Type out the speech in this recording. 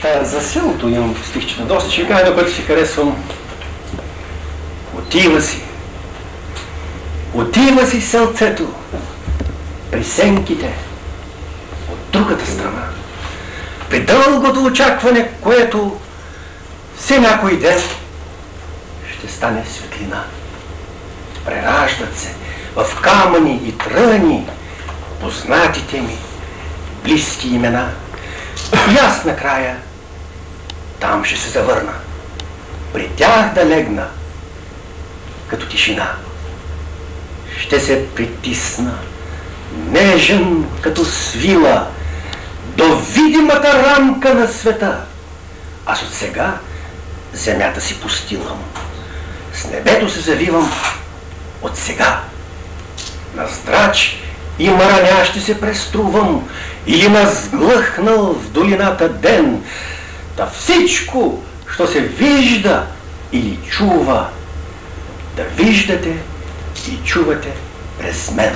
За селото имам стихчета доста. Ще ви кажа, на който си харесвам. Отива си селцето при сенките от другата страна. При дългото очакване, което все някой ден ще стане светлина. Прераждат се в камъни и тръни познатите ми близки имена. И аз накрая там ще се завърна. При тях да легна като тишина. Ще се притисна, нежен като свила, до видимата рамка на света. Аз от сега земята си постилам. С небето се завивам от сега. На здрач и маранящи се преструвам, или на сглъхнал в долината ден. Да всичко, що се вижда или чува, да виждате и чувате през мен.